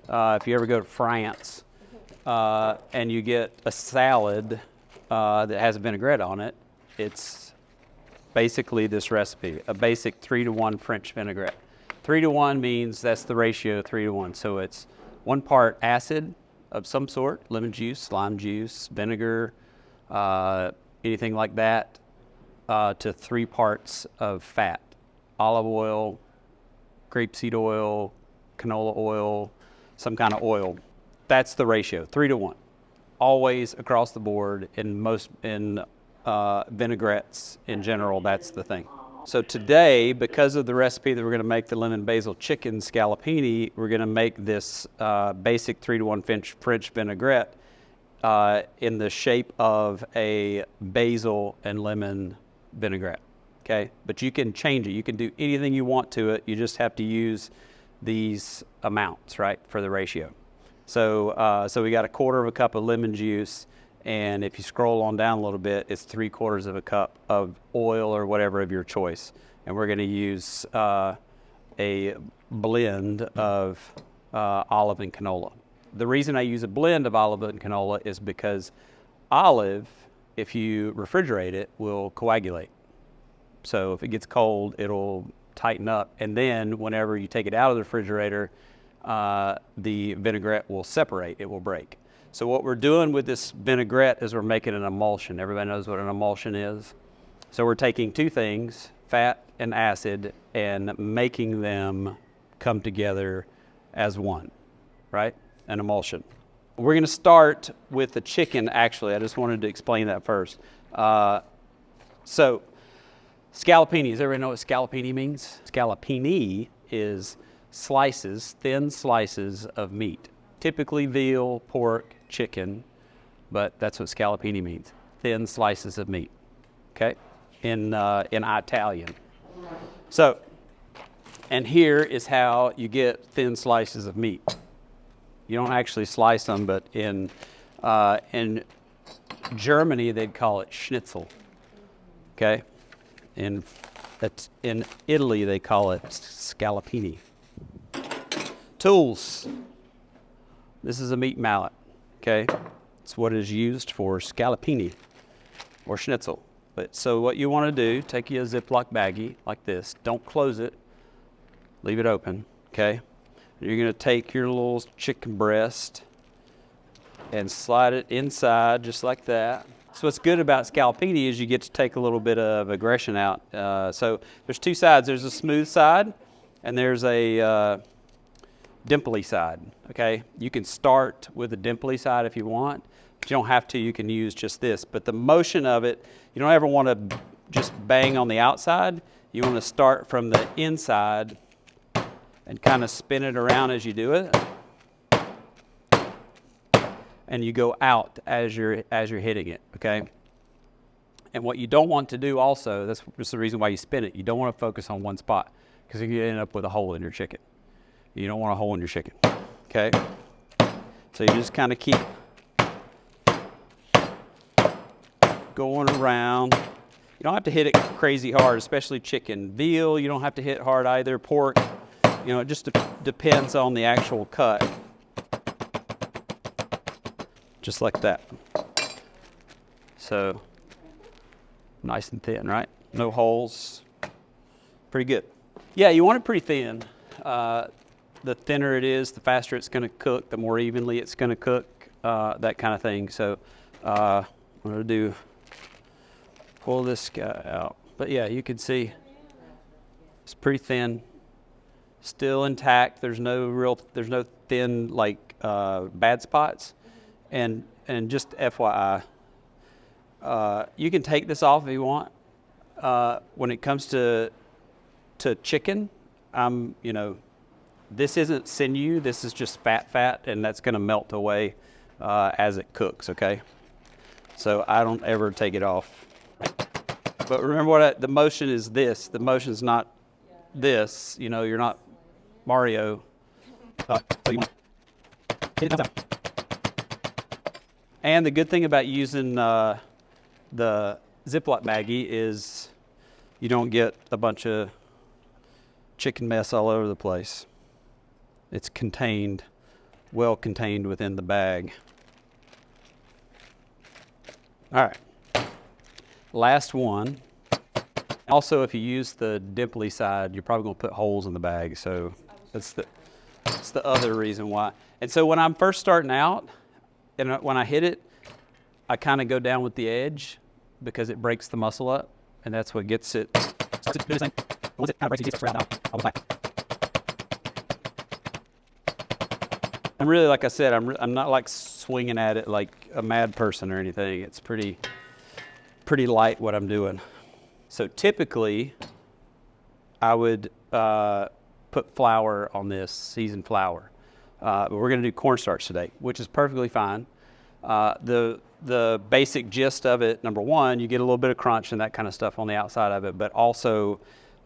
If you ever go to France and you get a salad that has a vinaigrette on it, it's basically this recipe, a basic 3-to-1 French vinaigrette. 3-to-1 means that's the ratio, 3-to-1. So it's 1 part acid of some sort, lemon juice, lime juice, vinegar, anything like that, to 3 parts of fat, olive oil, grapeseed oil, canola oil, some kind of oil. That's the ratio, 3-to-1. Always across the board in vinaigrettes in general, that's the thing. So today, because of the recipe that we're going to make the lemon basil chicken scallopini, we're going to make this basic 3-to-1 French vinaigrette in the shape of a basil and lemon vinaigrette. Okay, but you can change it. You can do anything you want to it. You just have to use these amounts, right, for the ratio. So, so we got 1/4 cup of lemon juice, and if you scroll on down a little bit, it's 3/4 cup of oil or whatever of your choice. And we're going to use a blend of olive and canola. The reason I use a blend of olive and canola is because olive, if you refrigerate it, will coagulate. So if it gets cold, it'll tighten up. And then whenever you take it out of the refrigerator, the vinaigrette will separate, it will break. So what we're doing with this vinaigrette is we're making an emulsion. Everybody knows what an emulsion is. So we're taking 2 things, fat and acid, and making them come together as one, right? An emulsion. We're going to start with the chicken, actually. I just wanted to explain that first. So scallopini, does everybody know what scallopini means? Scallopini is slices, thin slices of meat. Typically veal, pork, chicken, but that's what scallopini means. Thin slices of meat, okay, in Italian. So, and here is how you get thin slices of meat. You don't actually slice them, but in Germany they'd call it schnitzel, okay? In Italy they call it scallopini. Tools. This is a meat mallet, okay? It's what is used for scallopini or schnitzel. But so what you want to do, take your Zip-lock Baggie like this. Don't close it. Leave it open, okay? You're going to take your little chicken breast and slide it inside just like that. So what's good about scallopini is you get to take a little bit of aggression out. So there's 2 sides. There's a smooth side and there's a dimply side, okay? You can start with the dimply side if you want, but you don't have to. You can use just this. But the motion of it, you don't ever want to just bang on the outside. You want to start from the inside and kind of spin it around as you do it. And you go out as you're hitting it, okay? And what you don't want to do also, that's just the reason why you spin it, you don't want to focus on one spot because you end up with a hole in your chicken. You don't want a hole in your chicken, okay? So you just kind of keep going around. You don't have to hit it crazy hard, especially chicken. Veal, you don't have to hit hard either. Pork, you know, it just depends on the actual cut. Just like that. So, nice and thin, right? No holes. Pretty good. Yeah, you want it pretty thin. The thinner it is, the faster it's going to cook, the more evenly it's going to cook, that kind of thing. So I'm going to pull this guy out. But yeah, you can see it's pretty thin, still intact. There's no thin like bad spots. And just FYI, you can take this off if you want. When it comes to chicken, you know, this isn't sinew, this is just fat, and that's going to melt away as it cooks, okay? So I don't ever take it off. But remember the motion is this. The motion is not this. You know, you're not Mario. And the good thing about using the Zip-lock Baggie is you don't get a bunch of chicken mess all over the place. It's contained well contained within the bag. All right, last one. Also, if you use the dimply side, you're probably gonna put holes in the bag, so that's the other reason why. And so when I'm first starting out, and when I hit it, I kind of go down with the edge because it breaks the muscle up, and that's what gets it. I'm really, like I said, I'm not like swinging at it like a mad person or anything. It's pretty light what I'm doing. So typically, I would put flour on this, seasoned flour. But we're going to do cornstarch today, which is perfectly fine. The basic gist of it, number one, you get a little bit of crunch and that kind of stuff on the outside of it, but also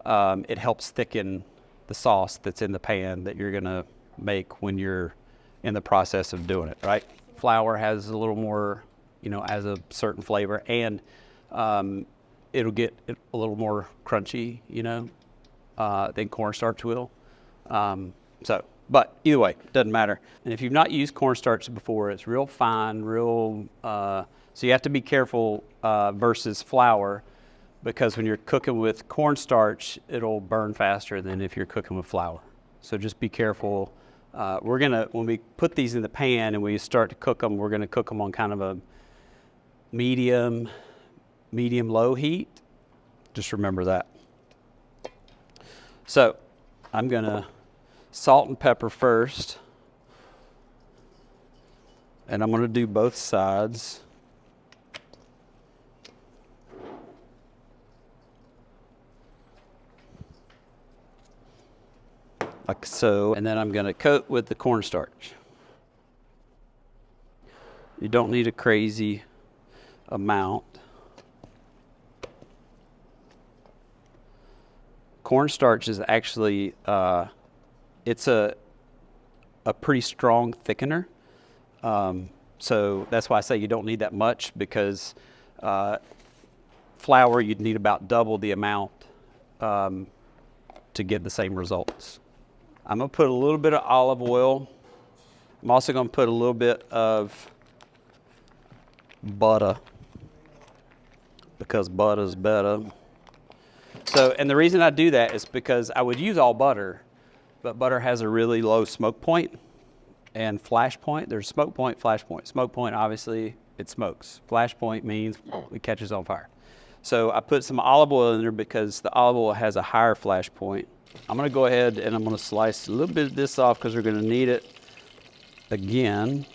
it helps thicken the sauce that's in the pan that you're going to make when you're in the process of doing it, right? Flour has a little more, has a certain flavor, and it'll get a little more crunchy, than cornstarch will. But either way, doesn't matter. And if you've not used cornstarch before, it's real fine, so you have to be careful versus flour, because when you're cooking with cornstarch, it'll burn faster than if you're cooking with flour. So just be careful. When we put these in the pan and we start to cook them, we're gonna cook them on kind of a medium-low heat. Just remember that. So I'm gonna salt and pepper first, and I'm gonna do both sides. Like so, and then I'm gonna coat with the cornstarch. You don't need a crazy amount. Cornstarch is actually, it's a pretty strong thickener. So that's why I say you don't need that much, because flour, you'd need about double the amount to get the same results. I'm gonna put a little bit of olive oil. I'm also gonna put a little bit of butter, because butter's better. So, and the reason I do that is because I would use all butter, but butter has a really low smoke point and flash point. There's smoke point, flash point. Smoke point, obviously, it smokes. Flash point means it catches on fire. So I put some olive oil in there because the olive oil has a higher flash point. I'm gonna go ahead and I'm gonna slice a little bit of this off because we're gonna need it again,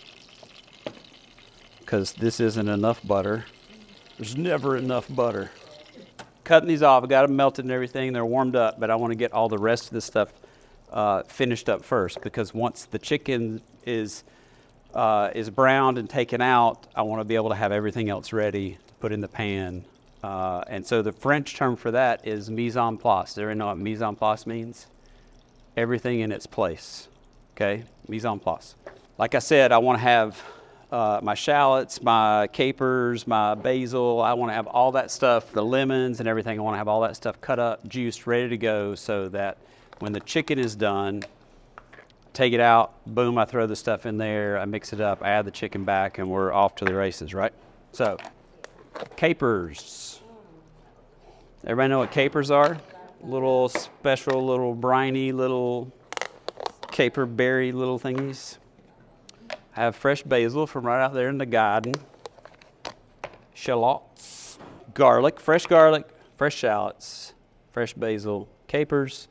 because this isn't enough butter. There's never enough butter. Cutting these off, I got them melted and everything, they're warmed up, but I wanna get all the rest of this stuff finished up first, because once the chicken is browned and taken out, I wanna be able to have everything else ready to put in the pan. And so the French term for that is mise en place. Does everyone know what mise en place means? Everything in its place, okay? Mise en place. Like I said, I want to have my shallots, my capers, my basil. I want to have all that stuff, the lemons and everything. I want to have all that stuff cut up, juiced, ready to go, so that when the chicken is done, take it out, boom, I throw the stuff in there, I mix it up, I add the chicken back, and we're off to the races, right? So, capers. Everybody know what capers are? Little special, little briny, little caper berry little thingies. I have fresh basil from right out there in the garden. Shallots. Garlic, fresh shallots, fresh basil, capers.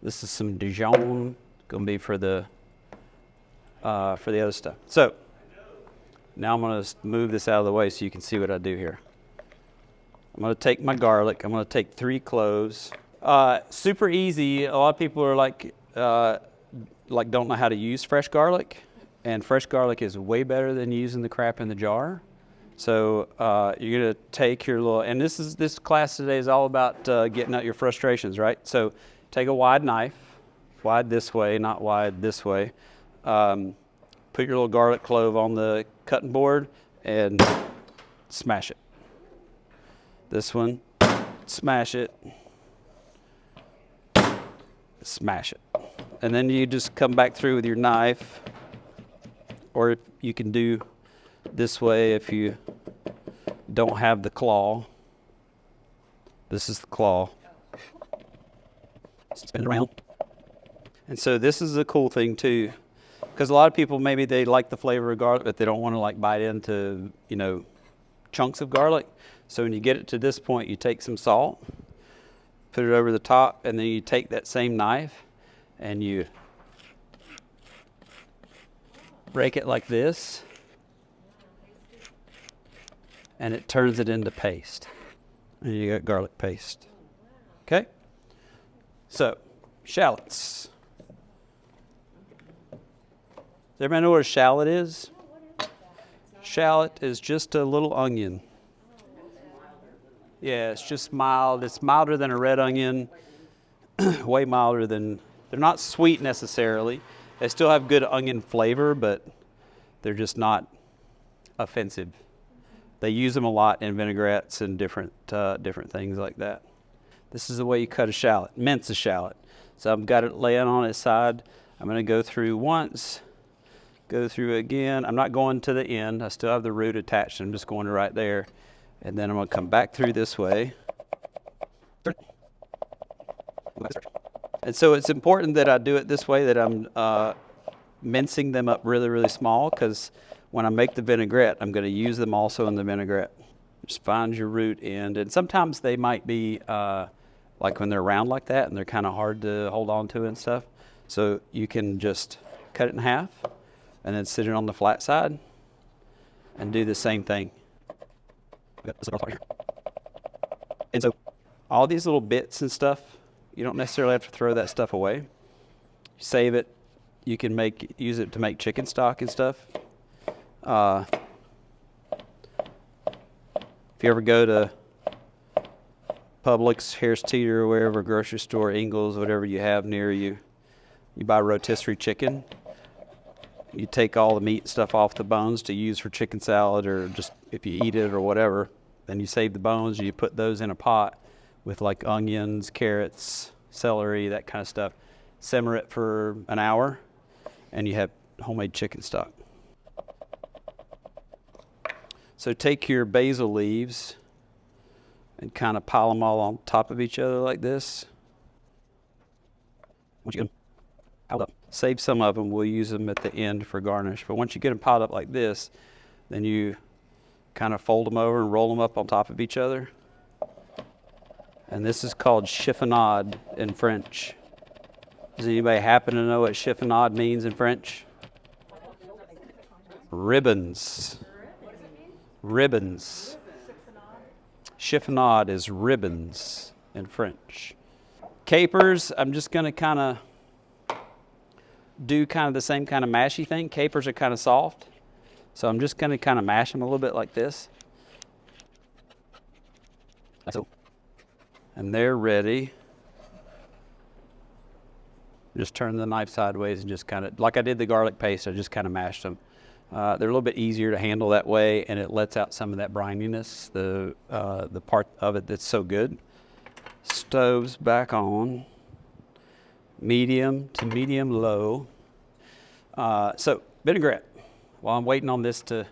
This is some Dijon, gonna be for the other stuff. So, now I'm gonna move this out of the way so you can see what I do here. I'm gonna take my garlic. I'm gonna take 3 cloves. Super easy. A lot of people are like don't know how to use fresh garlic, and fresh garlic is way better than using the crap in the jar. So you're gonna take your little, and this class today is all about getting out your frustrations, right? So take a wide knife, wide this way, not wide this way. Put your little garlic clove on the cutting board and smash it. This one, smash it, smash it. And then you just come back through with your knife or if you can do this way if you don't have the claw. This is the claw. Spin it around. And so this is a cool thing too, because a lot of people, maybe they like the flavor of garlic, but they don't want to like bite into, you know, chunks of garlic. So when you get it to this point, you take some salt, put it over the top, and then you take that same knife and you break it like this, and it turns it into paste. And you got garlic paste. Okay? So, shallots. Does everybody know what a shallot is? Shallot is just a little onion. Yeah, it's just mild. It's milder than a red onion. Way milder than, they're not sweet necessarily. They still have good onion flavor, but they're just not offensive. They use them a lot in vinaigrettes and different things like that. This is the way you cut a shallot, mince a shallot. So I've got it laying on its side. I'm going to go through once, go through again. I'm not going to the end. I still have the root attached. I'm just going to right there. And then I'm going to come back through this way. And so it's important that I do it this way, that I'm mincing them up really, really small, because when I make the vinaigrette, I'm going to use them also in the vinaigrette. Just find your root end. And sometimes they might be like when they're round like that and they're kind of hard to hold on to and stuff. So you can just cut it in half and then sit it on the flat side and do the same thing. And so all these little bits and stuff, you don't necessarily have to throw that stuff away. Save it. You can use it to make chicken stock and stuff. If you ever go to Publix, Harris Teeter, or wherever, grocery store, Ingles, whatever you have near you, you buy rotisserie chicken. You take all the meat and stuff off the bones to use for chicken salad, or just if you eat it or whatever. Then you save the bones and you put those in a pot with like onions, carrots, celery, that kind of stuff. Simmer it for an hour and you have homemade chicken stock. So take your basil leaves and kind of pile them all on top of each other like this. Once you get them piled up, save some of them. We'll use them at the end for garnish. But once you get them piled up like this, then you kind of fold them over and roll them up on top of each other. And this is called chiffonade in French. Does anybody happen to know what chiffonade means in French? Ribbons. Ribbons. Chiffonade is ribbons in French. Capers, I'm just going to kind of do kind of the same kind of mashy thing. Capers are kind of soft. So I'm just going to kind of mash them a little bit like this. And they're ready. Just turn the knife sideways and just kind of, like I did the garlic paste, I just kind of mashed them. They're a little bit easier to handle that way, and it lets out some of that brininess, the part of it that's so good. Stove's back on. Medium to medium low. So vinaigrette. While I'm waiting on this to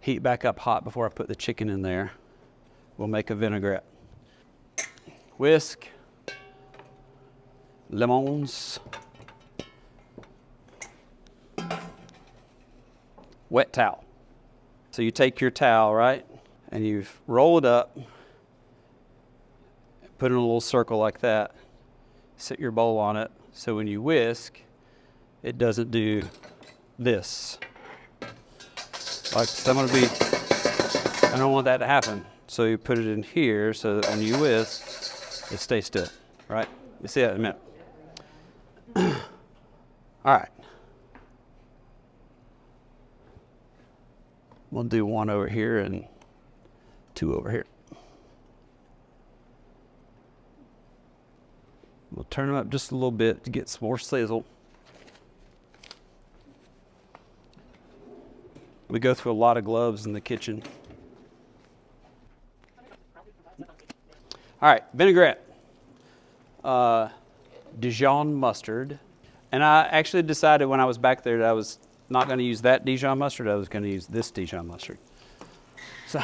heat back up hot before I put the chicken in there, we'll make a vinaigrette. Whisk. Lemons. Wet towel. So you take your towel, right, and you roll it up, put it in a little circle like that, set your bowl on it, so when you whisk, it doesn't do this. Like, so I don't want that to happen. So you put it in here so that when you whisk, it stays still, right? You see that in a minute. All right. We'll do one over here and two over here. We'll turn them up just a little bit to get some more sizzle. We go through a lot of gloves in the kitchen. All right, vinaigrette. Dijon mustard. And I actually decided when I was back there that I was not going to use that Dijon mustard. I was going to use this Dijon mustard. So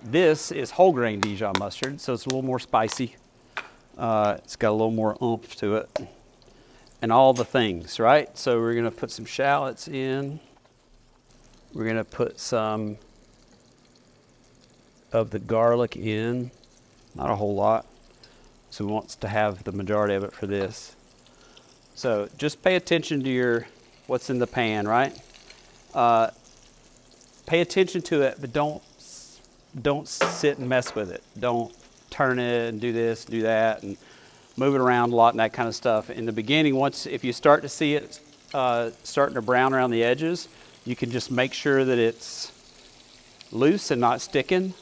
this is whole grain Dijon mustard, so it's a little more spicy. It's got a little more oomph to it. And all the things, right? So we're going to put some shallots in. We're going to put some of the garlic in. Not a whole lot. So we want to have the majority of it for this. So just pay attention to what's in the pan, right? Pay attention to it, but don't sit and mess with it. Don't turn it and do this, do that, and move it around a lot and that kind of stuff. In the beginning, if you start to see it starting to brown around the edges, you can just make sure that it's loose and not sticking,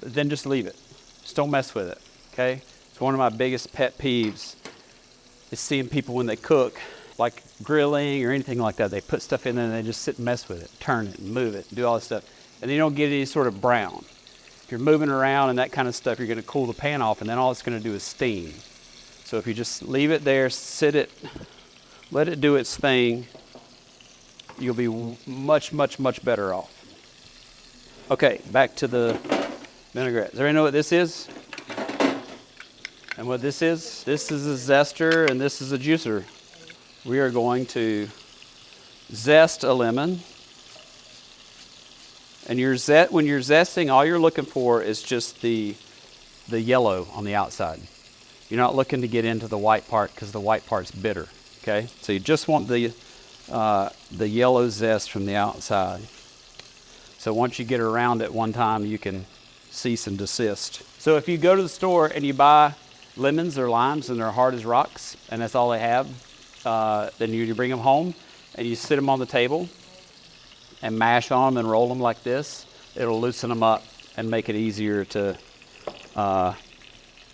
but then just leave it. Just don't mess with it, okay? It's one of my biggest pet peeves is seeing people when they cook, like grilling or anything like that, they put stuff in there and they just sit and mess with it, turn it and move it, and do all this stuff, and you don't get any sort of brown. If you're moving around and that kind of stuff, you're going to cool the pan off, and then all it's going to do is steam. So if you just leave it there, sit it, let it do its thing, you'll be much, much, much better off. Okay, back to the vinaigrette. Does everybody know what this is? And what this is? This is a zester and this is a juicer. We are going to zest a lemon. And when you're zesting, all you're looking for is just the yellow on the outside. You're not looking to get into the white part because the white part's bitter, okay? So you just want the yellow zest from the outside. So once you get around it one time, you can cease and desist. So if you go to the store and you buy lemons or limes and they're hard as rocks and that's all they have, then you bring them home and you sit them on the table and mash on them and roll them like this. It'll loosen them up and make it easier to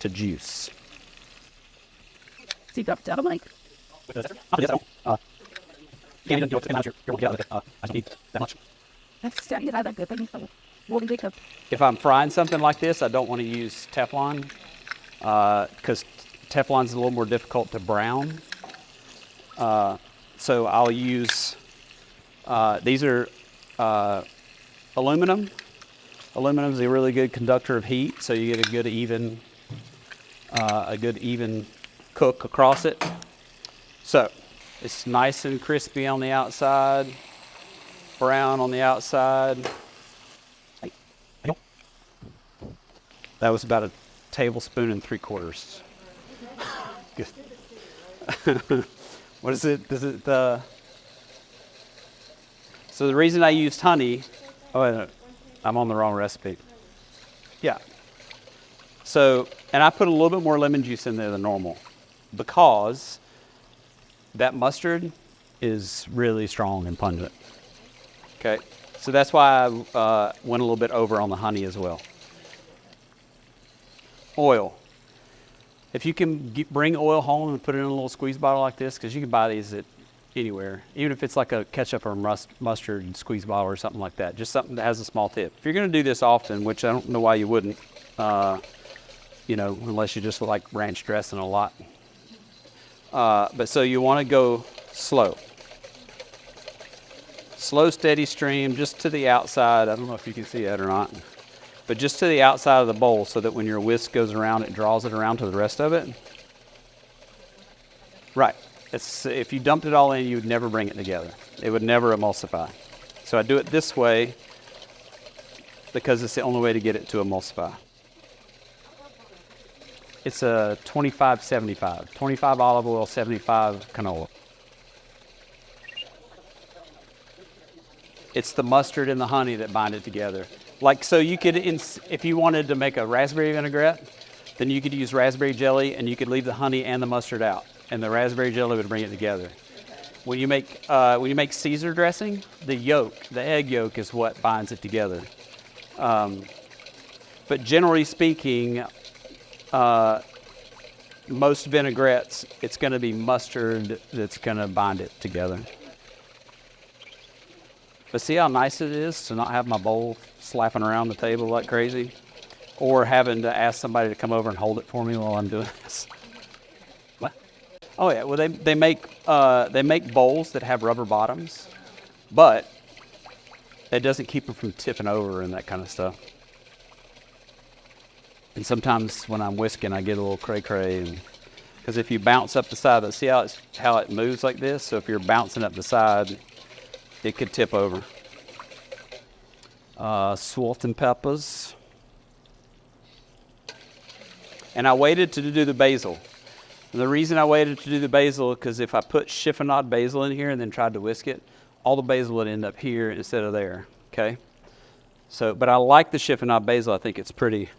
juice. Sí, te hago Mike. If I'm frying something like this, I don't want to use Teflon because Teflon's a little more difficult to brown. So I'll use, these are aluminum. Aluminum is a really good conductor of heat, so you get a good even cook across it. So it's nice and crispy on the outside, brown on the outside. That was about 1.75 tablespoons. Good. What is it? So the reason I used honey, I'm on the wrong recipe. Yeah. So, and I put a little bit more lemon juice in there than normal because that mustard is really strong and pungent. Okay. So that's why I went a little bit over on the honey as well. Oil. If you can bring oil home and put it in a little squeeze bottle like this, because you can buy these at anywhere, even if it's like a ketchup or mustard squeeze bottle or something like that, just something that has a small tip. If you're going to do this often, which I don't know why you wouldn't, unless you just like ranch dressing a lot. But so you want to go slow. Slow, steady stream, just to the outside. I don't know if you can see that or not. But just to the outside of the bowl so that when your whisk goes around, it draws it around to the rest of it. Right. If you dumped it all in, you would never bring it together. It would never emulsify. So I do it this way because it's the only way to get it to emulsify. It's a 25-75. 25 olive oil, 75 canola. It's the mustard and the honey that bind it together. Like, so you could, if you wanted to make a raspberry vinaigrette, then you could use raspberry jelly and you could leave the honey and the mustard out, and the raspberry jelly would bring it together. When you make Caesar dressing, the egg yolk is what binds it together. But generally speaking, most vinaigrettes, it's going to be mustard that's going to bind it together. But see how nice it is to not have my bowl slapping around the table like crazy, or having to ask somebody to come over and hold it for me while I'm doing this. What? Oh yeah, well they make bowls that have rubber bottoms, but it doesn't keep them from tipping over and that kind of stuff. And sometimes when I'm whisking, I get a little cray-cray, because if you bounce up the side, see how it moves like this? So if you're bouncing up the side, it could tip over. Salt and peppers. And I waited to do the basil. And the reason I waited to do the basil is because if I put chiffonade basil in here and then tried to whisk it, all the basil would end up here instead of there, okay? So, but I like the chiffonade basil. I think it's pretty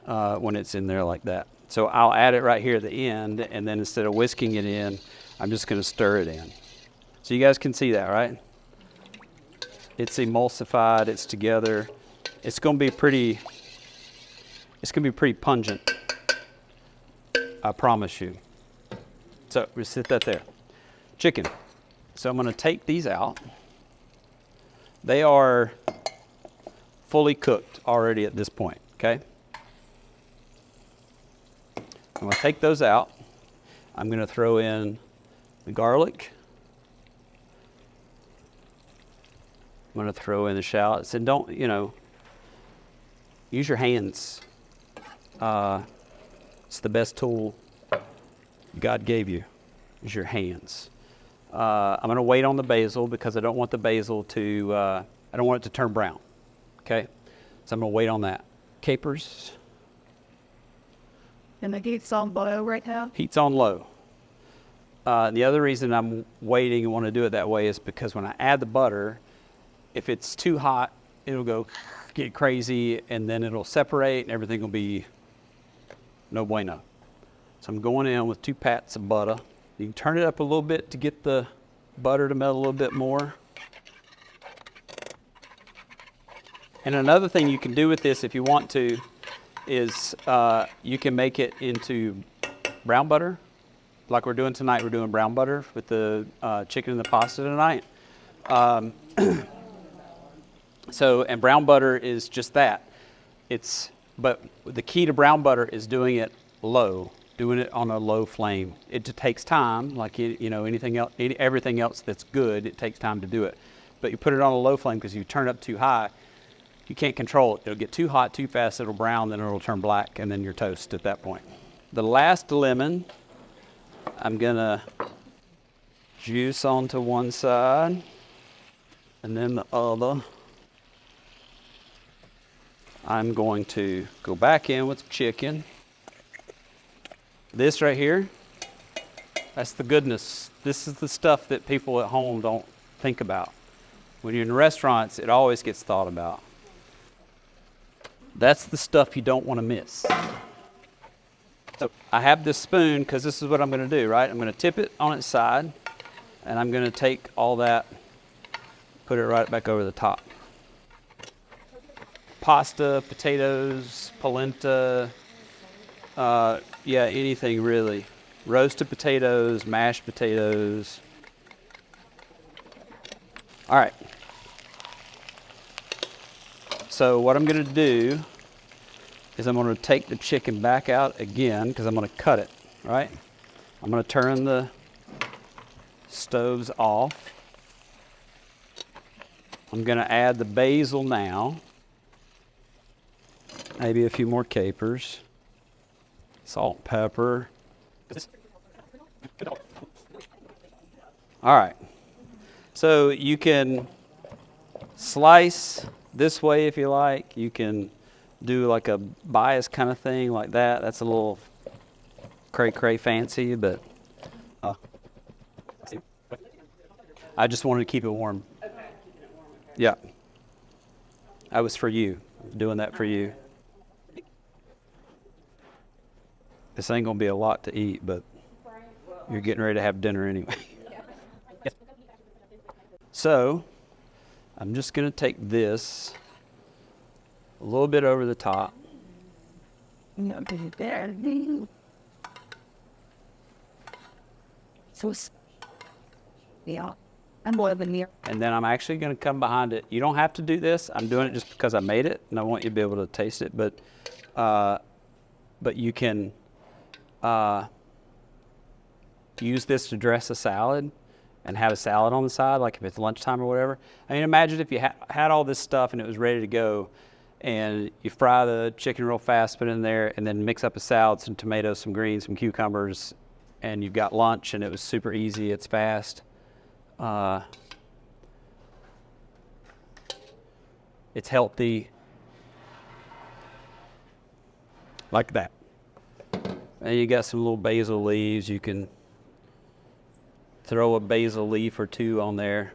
when it's in there like that. So I'll add it right here at the end, and then instead of whisking it in, I'm just going to stir it in. So you guys can see that, right? It's emulsified. It's together. It's going to be pretty pungent. I promise you. So we sit that there. Chicken. So I'm going to take these out. They are fully cooked already at this point, okay? I'm going to take those out. I'm going to throw in the garlic. I'm going to throw in the shallots. And don't, use your hands. It's the best tool God gave you, is your hands. I'm going to wait on the basil because I don't want the basil to, I don't want it to turn brown, okay? So I'm going to wait on that. Capers. And the heat's on low right now? Heat's on low. The other reason I'm waiting and want to do it that way is because when I add the butter, if it's too hot, it'll get crazy, and then it'll separate, and everything will be no bueno. So I'm going in with 2 pats of butter. You can turn it up a little bit to get the butter to melt a little bit more. And another thing you can do with this if you want to is you can make it into brown butter. Like we're doing tonight, we're doing brown butter with the chicken and the pasta tonight. And brown butter is just that. But the key to brown butter is doing it low, doing it on a low flame. It takes time, like anything else, everything else that's good, it takes time to do it. But you put it on a low flame because you turn it up too high, you can't control it. It'll get too hot, too fast, it'll brown, then it'll turn black, and then you're toast at that point. The last lemon, I'm gonna juice onto one side, and then the other. I'm going to go back in with chicken. This right here, that's the goodness. This is the stuff that people at home don't think about. When you're in restaurants, it always gets thought about. That's the stuff you don't want to miss. So I have this spoon because this is what I'm going to do, right? I'm going to tip it on its side, and I'm going to take all that, put it right back over the top. Pasta, potatoes, polenta, anything really. Roasted potatoes, mashed potatoes. All right. So what I'm going to do is I'm going to take the chicken back out again because I'm going to cut it, right? I'm going to turn the stoves off. I'm going to add the basil now. Maybe a few more capers. Salt and pepper. All right. So you can slice this way if you like. You can do like a bias kind of thing like that. That's a little cray-cray fancy, but I just wanted to keep it warm. Yeah. That was for you. Doing that for you. This ain't gonna be a lot to eat, but you're getting ready to have dinner anyway. So, I'm just gonna take this a little bit over the top. And then I'm actually gonna come behind it. You don't have to do this. I'm doing it just because I made it, and I want you to be able to taste it. But you can use this to dress a salad and have a salad on the side, like if it's lunchtime or whatever. I mean, imagine if you had all this stuff and it was ready to go, and you fry the chicken real fast, put it in there, and then mix up a salad, some tomatoes, some greens, some cucumbers, and you've got lunch, and it was super easy. It's fast. It's healthy. Like that. And you got some little basil leaves. You can throw a basil leaf or two on there.